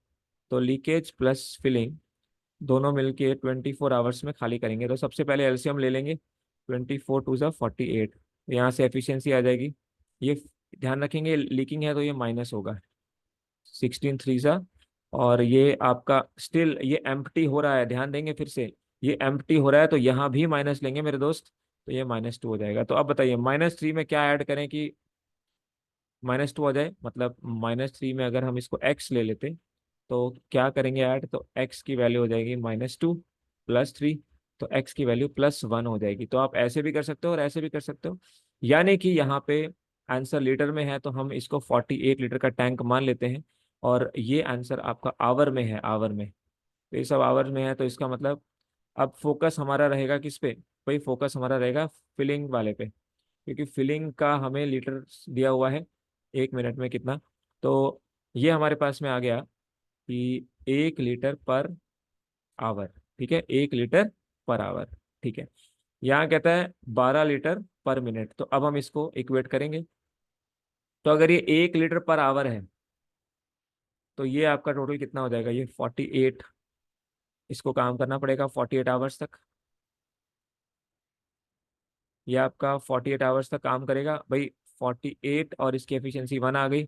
तो लीकेज प्लस फिलिंग दोनों मिलके 24 आवर्स में खाली करेंगे। तो सबसे पहले एलसीएम ले लेंगे, 24 2 ज़ा 48, यहाँ से एफिशिएंसी आ जाएगी। ये ध्यान रखेंगे, लीकिंग है तो ये माइनस होगा, 16 3 ज़ा। और ये आपका स्टिल ये एम्प्टी हो रहा है, ध्यान देंगे फिर से, ये एम्प्टी हो रहा है, तो यहाँ भी माइनस लेंगे मेरे दोस्त, तो ये -2 हो जाएगा। तो अब बताइए -3 में क्या ऐड करें कि -2 आ जाए? मतलब -3 में अगर हम इसको x ले लेते, तो क्या करेंगे ऐड? तो x की वैल्यू हो जाएगी -2 +3, तो x की वैल्यू +1 हो जाएगी। तो आप ऐसे भी कर सकते हो और ऐसे भी कर सकते हो। यानी कि यहाँ पे आंसर लीटर में है, तो हम इसको 48 लीटर का टैंक मान लेते हैं। और ये आंसर आपका आवर में है, आवर में। तो ये सब आवर में है, तो इसका मतलब अब फोकस हमारा रहेगा किस पे? भाई फोकस हमारा रहेगा फिलिंग वाले पे, क्योंकि फिलिंग का हमें लीटर दिया हुआ है 1 मिनट में कितना। तो ये हमारे पास में आ गया कि 1 लीटर पर आवर। ठीक है, 1 लीटर पर आवर। ठीक है। यहाँ कहता है 12 लीटर पर मिनट, तो अब हम इसको इक्वेट करेंगे। तो अगर ये 1 लीटर पर आवर है, तो ये आपका टोटल कितना हो जाएगा? ये 48, इसको काम करना पड़ेगा 48 आवर्स तक। ये आपका 48 आवर्स तक काम करेगा भाई। 48 और इसकी एफिशिएंसी 1 आ गई।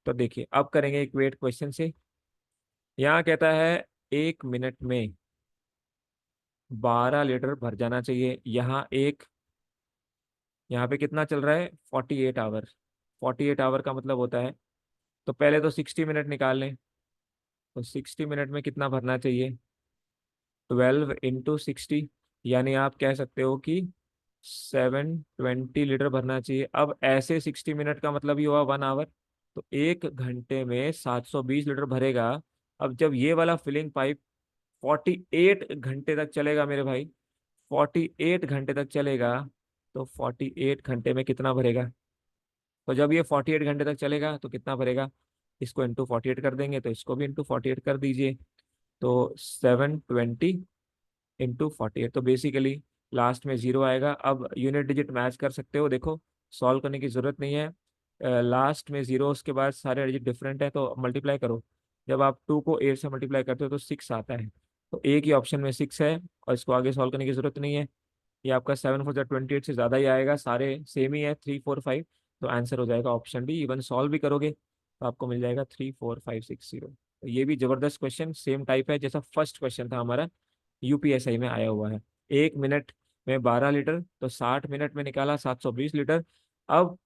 तो देखिए अब करेंगे एक वेट क्वेश्चन से। यहाँ कहता है 1 मिनट में 12 लीटर भर जाना चाहिए। यहाँ पे कितना चल रहा है, 48 आवर। 48 आवर का मतलब होता है, तो पहले तो 60 मिनट निकाल लें। तो 60 मिनट में कितना भरना चाहिए, 12 × 60, यानी आप कह सकते हो कि 720 लीटर भरना चाहिए। अब ऐसे 60 मिनट का मतलब ही हुआ 1 आवर, तो 1 घंटे में 720 लीटर भरेगा। अब जब ये वाला फिलिंग पाइप 48 घंटे तक चलेगा मेरे भाई, 48 घंटे तक चलेगा, तो 48 घंटे में कितना भरेगा। तो जब ये 48 घंटे तक चलेगा तो कितना भरेगा, इसको इंटू 48 कर देंगे, तो इसको भी इंटू 48 कर दीजिए। तो 720 × 48, तो बेसिकली लास्ट में जीरो आएगा। अब यूनिट डिजिट मैच कर सकते हो, देखो सॉल्व करने की जरूरत नहीं है। लास्ट में जीरो, उसके बाद सारे डिजिट डिफरेंट है, तो मल्टीप्लाई करो। जब आप 2 को 8 से मल्टीप्लाई करते हो तो 6 आता है। तो एक ही ऑप्शन में 6 है, और इसको आगे सॉल्व करने की जरूरत नहीं है। ये आपका 7 4 28 से ज़्यादा ही आएगा, सारे सेम ही है 3 4 5। तो आंसर हो जाएगा ऑप्शन डी। इवन सॉल्व भी करोगे तो आपको मिल जाएगा 3 4 5 6 0। तो ये भी जबरदस्त क्वेश्चन, सेम टाइप है जैसा फर्स्ट क्वेश्चन था हमारा, यूपीएसआई में आया हुआ है। 1 मिनट में 12 लीटर, तो 60 मिनट में निकाला 720 लीटर। अब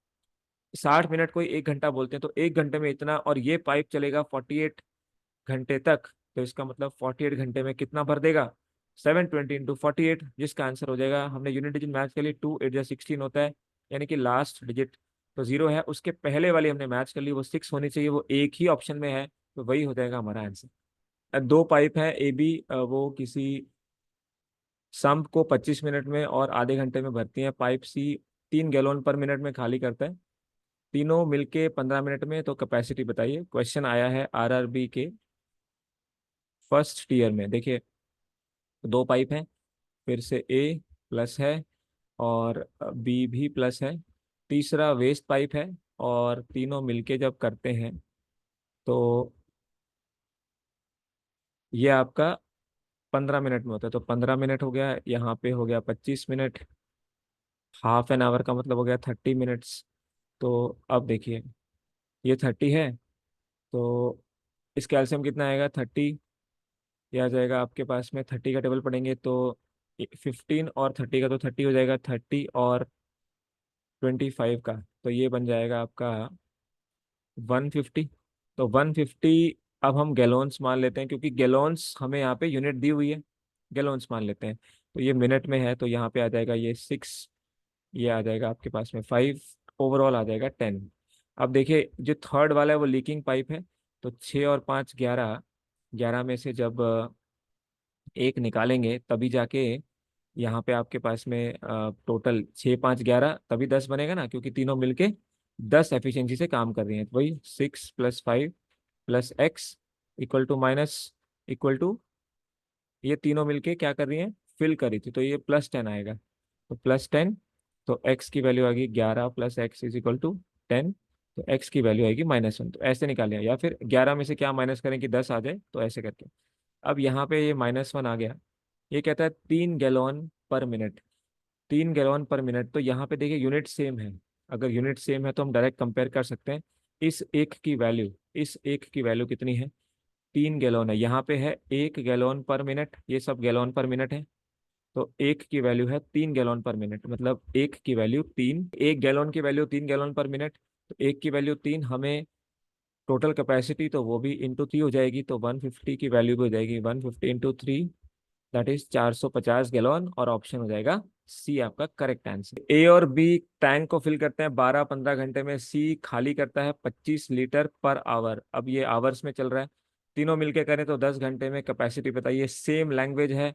60 मिनट को ही 1 घंटा बोलते हैं, तो 1 घंटे में इतना, और ये पाइप चलेगा 48 घंटे तक। तो इसका मतलब 48 घंटे में कितना भर देगा, 720 × 48, जिसका आंसर हो जाएगा, हमने यूनिट डिजिट मैच के लिए 2 8 16 होता है, यानी कि लास्ट डिजिट तो जीरो है, उसके पहले वाली हमने मैच कर ली, वो 6 होनी चाहिए, वो एक ही ऑप्शन में है, तो वही हो जाएगा हमारा आंसर। अब दो पाइप है ए बी, वो किसी सम्प को 25 मिनट में और आधे घंटे में भरती है। पाइप सी 3 गैलन पर मिनट में खाली करता है, तीनों मिलके 15 मिनट में, तो कैपेसिटी बताइए। क्वेश्चन आया है आरआरबी के फर्स्ट ईयर में। देखिए दो पाइप हैं, फिर से ए प्लस है और बी भी प्लस है, तीसरा वेस्ट पाइप है, और तीनों मिलके जब करते हैं तो ये आपका 15 मिनट में होता है। तो 15 मिनट हो गया, यहाँ पे हो गया 25 मिनट, ½ एन आवर का मतलब हो गया 30 मिनट्स। तो अब देखिए ये 30 है, तो इस कैल्शियम कितना आएगा 30, ये आ जाएगा आपके पास में 30 का टेबल पढ़ेंगे तो 15 और 30 का, तो 30 हो जाएगा, 30 और 25 का, तो ये बन जाएगा आपका 150। तो 150, अब हम गैलोन्स मान लेते हैं, क्योंकि गैलोन्स हमें यहाँ पे यूनिट दी हुई है, गैलोन्स मान लेते हैं। तो ये मिनट में है, तो यहाँ पे आ जाएगा ये 6, ये आ जाएगा आपके पास में 5, ओवरऑल आ जाएगा 10। अब देखिए जो थर्ड वाला है वो लीकिंग पाइप है, तो 6 और 5 11, 11 में से जब एक निकालेंगे तभी जाके यहाँ पे आपके पास में टोटल 6 5 11 तभी 10 बनेगा ना, क्योंकि तीनों मिलके 10 एफिशिएंसी से काम कर रही हैं। तो वही 6 + 5 + x equal to minus equal to, ये तीनों मिलके क्या कर रही हैं, फिल कर रही थी, तो ये +10 आएगा। तो +10, तो x की वैल्यू आएगी 11 + x इज इक्वल टू 10। तो x की वैल्यू आएगी -1। तो ऐसे निकालें, या फिर 11 में से क्या माइनस करें कि 10 आ जाए, तो ऐसे करके। अब यहाँ पे ये -1 आ गया। ये कहता है 3 gallon per minute, 3 gallon per minute. तो यहाँ पे देखिए यूनिट सेम है, अगर यूनिट सेम है तो हम डायरेक्ट कंपेयर कर सकते हैं। इस एक की वैल्यू कितनी है, 3 गैलन है, यहाँ पे है 1 गैलन पर मिनट, ये सब गैलन पर मिनट है। तो एक की वैल्यू है 3 गैलन पर मिनट, मतलब एक की वैल्यू 3, 1 गैलन की वैल्यू 3 गैलन पर मिनट। तो एक की वैल्यू 3, हमें टोटल कैपेसिटी तो वो भी इंटू 3 हो जाएगी, तो 150 की वैल्यू भी हो जाएगी 150 × 3, दैट इज 450 गैलन, और ऑप्शन हो जाएगा सी आपका करेक्ट आंसर। ए और बी टैंक को फिल करते हैं 12 15 घंटे में, सी खाली करता है 25 लीटर पर आवर। अब ये आवर्स में चल रहा है, तीनों मिलके करें तो 10 घंटे में। कैपेसिटी बताइए, सेम लैंग्वेज है,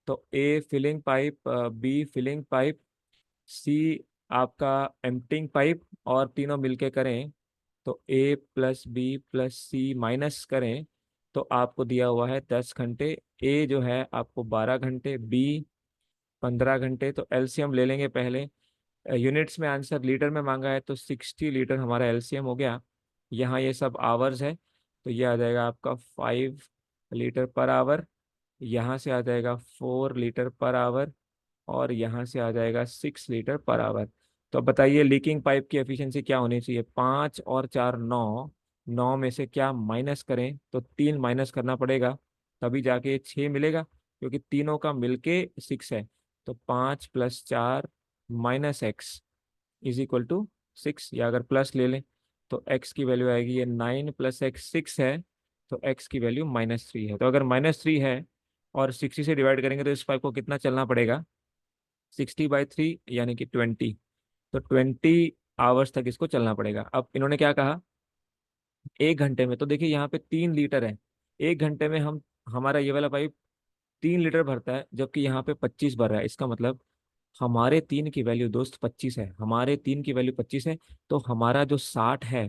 तो A filling pipe, B filling pipe, C आपका एम्प्टिंग पाइप, और तीनों मिलके करें तो A plus B plus C minus करें तो आपको दिया हुआ है 10 घंटे। ए जो है आपको 12 घंटे, बी 15 घंटे। तो एलसीएम ले लेंगे पहले, यूनिट्स में आंसर लीटर में मांगा है, तो 60 लीटर हमारा एलसीएम हो गया। यहाँ ये सब आवर्स है, तो ये आ जाएगा आपका 5 लीटर पर आवर, यहाँ से आ जाएगा 4 लीटर पर आवर, और यहाँ से आ जाएगा 6 लीटर पर आवर। तो अब बताइए लीकिंग पाइप की एफिशिएंसी क्या होनी चाहिए? 5 और 4 9, 9 में से क्या माइनस करें? तो 3 माइनस करना पड़ेगा, तभी जाके 6 मिलेगा, क्योंकि तीनों का मिलके 6 है। तो 5 + 4 - x इज इक्वल टू 6, या अगर प्लस ले लें तो x की वैल्यू आएगी, ये 9 + x 6 है, तो x की वैल्यू -3 है। तो अगर -3 है और 60 से डिवाइड करेंगे तो इस पाइप को कितना चलना पड़ेगा? 60/3 यानी कि 20। तो 20 आवर्स तक इसको चलना पड़ेगा। अब इन्होंने क्या कहा, 1 घंटे में। तो देखिए यहाँ पे 3 लीटर है, 1 घंटे में हम, हमारा ये वाला पाइप 3 लीटर भरता है, जबकि यहाँ पे 25 भर रहा है। इसका मतलब हमारे तीन की वैल्यू दोस्त 25 है, हमारे तीन की वैल्यू 25 है। तो हमारा जो 60 है,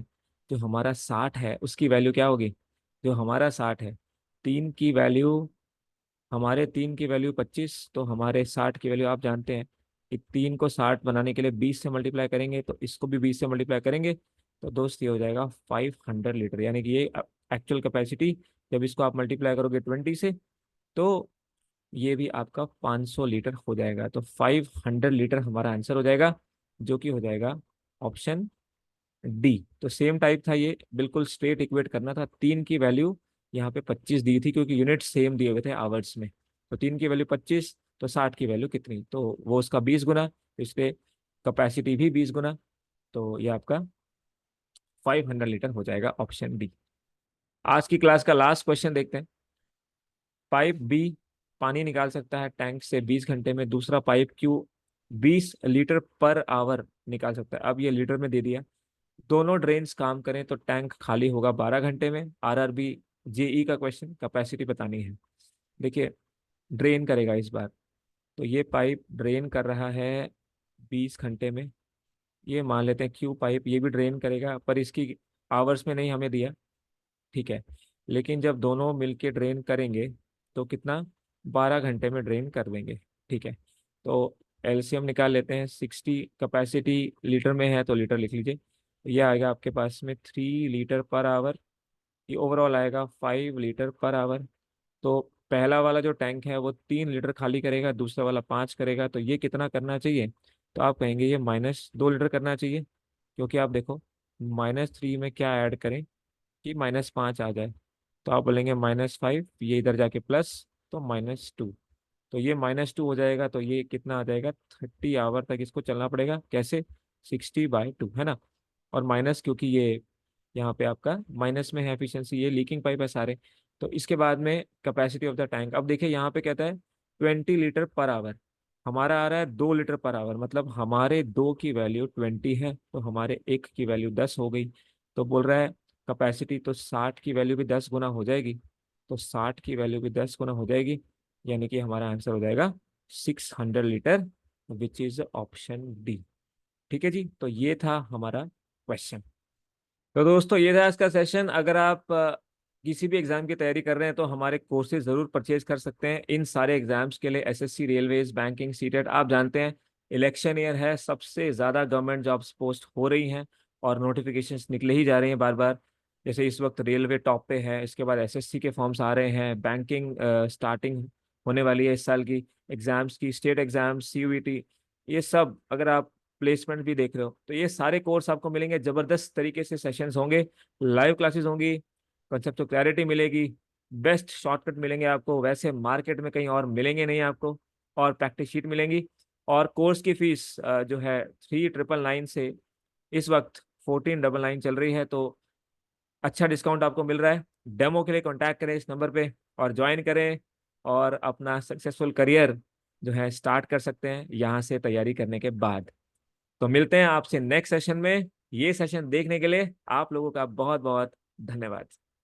जो हमारा 60 है उसकी वैल्यू क्या होगी? जो हमारा 60 है, तीन की वैल्यू, हमारे तीन की वैल्यू 25, तो हमारे 60 की वैल्यू आप जानते हैं कि तीन को 60 बनाने के लिए 20 से मल्टीप्लाई करेंगे, तो इसको भी 20 से मल्टीप्लाई करेंगे। तो दोस्त ये हो जाएगा 500 लीटर, यानी कि ये एक्चुअल कैपेसिटी। जब इसको आप मल्टीप्लाई करोगे 20 से, तो ये भी आपका 500 लीटर हो जाएगा। तो 500 लीटर हमारा आंसर हो जाएगा, जो कि हो जाएगा ऑप्शन डी। तो सेम टाइप था ये, बिल्कुल स्ट्रेट इक्वेट करना था। तीन की वैल्यू यहाँ पे 25 दी थी, क्योंकि यूनिट सेम दिए हुए थे आवर्स में। तो तीन की वैल्यू 25, तो 60 की वैल्यू कितनी? तो वो उसका 20 गुना, तो इसलिए कैपेसिटी भी 20 गुना। तो ये आपका 500 लीटर हो जाएगा, ऑप्शन डी। आज की क्लास का लास्ट क्वेश्चन देखते हैं। पाइप बी पानी निकाल सकता है टैंक से 20 घंटे में, दूसरा pipe Q 20 litre per hour निकाल सकता है। अब ये लीटर में दे दिया। दोनों ड्रेन्स काम करें तो टैंक खाली होगा 12 घंटे में। आरआरबी जेई का क्वेश्चन, कैपेसिटी बतानी है। देखिए, ड्रेन करेगा इस बार, तो ये पाइप ड्रेन कर रहा है 20 घंटे में। ये मान लेते हैं क्यू पाइप, ये भी ड्रेन करेगा, पर इसकी आवर्स में नहीं हमें दिया, ठीक है। लेकिन जब दोनों मिलके ड्रेन करेंगे तो कितना? 12 घंटे में ड्रेन कर देंगे, ठीक है। तो एलसीएम निकाल लेते हैं। 60 कैपेसिटी लीटर में है तो लीटर लिख लीजिए। ये आएगा आपके पास में 3 लीटर पर आवर। ये ओवरऑल आएगा 5 लीटर पर आवर। तो पहला वाला जो टैंक है वो 3 लीटर खाली करेगा, दूसरा वाला 5 करेगा, तो ये कितना करना चाहिए? तो आप कहेंगे ये -2 लीटर करना चाहिए, क्योंकि आप देखो -3 में क्या ऐड करें कि -5 आ जाए। तो आप बोलेंगे -5, ये इधर जाके प्लस, तो -2। तो ये -2 हो जाएगा, तो ये कितना आ जाएगा? 30 आवर तक इसको चलना पड़ेगा। कैसे? 60/2, है ना। और माइनस, क्योंकि ये यहाँ पे आपका माइनस में है एफिशिएंसी, ये लीकिंग पाइप है सारे। तो इसके बाद में कैपेसिटी ऑफ द टैंक, अब देखिए यहाँ पे कहता है 20 लीटर पर आवर, हमारा आ रहा है 2 लीटर पर आवर, मतलब हमारे दो की वैल्यू 20 है, तो हमारे एक की वैल्यू 10 हो गई। तो बोल रहा है कैपेसिटी, तो 60 की वैल्यू भी 10 गुना हो जाएगी। तो 60 की वैल्यू भी 10 गुना हो जाएगी, यानी कि हमारा आंसर हो जाएगा 600 litre, which is option D. ठीक है जी, तो ये था हमारा क्वेश्चन। तो दोस्तों ये था आज का सेशन। अगर आप किसी भी एग्जाम की तैयारी कर रहे हैं तो हमारे कोर्सेज जरूर परचेज कर सकते हैं इन सारे एग्जाम्स के लिए। एसएससी, रेलवेज, बैंकिंग, सीटेट, आप जानते हैं इलेक्शन ईयर है, सबसे ज़्यादा गवर्नमेंट जॉब्स पोस्ट हो रही हैं और नोटिफिकेशंस निकले ही जा रही हैं बार बार। जैसे इस वक्त रेलवे टॉप पे है, इसके बाद एसएससी के फॉर्म्स आ रहे हैं, बैंकिंग स्टार्टिंग होने वाली है इस साल की, एग्जाम्स की, स्टेट एग्जाम्स, सीयूईटी, ये सब अगर आप प्लेसमेंट भी देख रहे हो तो ये सारे कोर्स आपको मिलेंगे। जबरदस्त तरीके से सेशंस होंगे, लाइव क्लासेस होंगी, कंसेप्ट क्लैरिटी मिलेगी, बेस्ट शॉर्टकट मिलेंगे आपको, वैसे मार्केट में कहीं और मिलेंगे नहीं आपको, और प्रैक्टिस शीट मिलेंगी। और कोर्स की फीस जो है 3999 से इस वक्त 1499 चल रही है, तो अच्छा डिस्काउंट आपको मिल रहा है। डेमो के लिए कांटेक्ट करें इस नंबर पे और ज्वाइन करें, और अपना सक्सेसफुल करियर जो है स्टार्ट कर सकते हैं यहाँ से तैयारी करने के बाद। तो मिलते हैं आपसे नेक्स्ट सेशन में। ये सेशन देखने के लिए आप लोगों का बहुत बहुत धन्यवाद।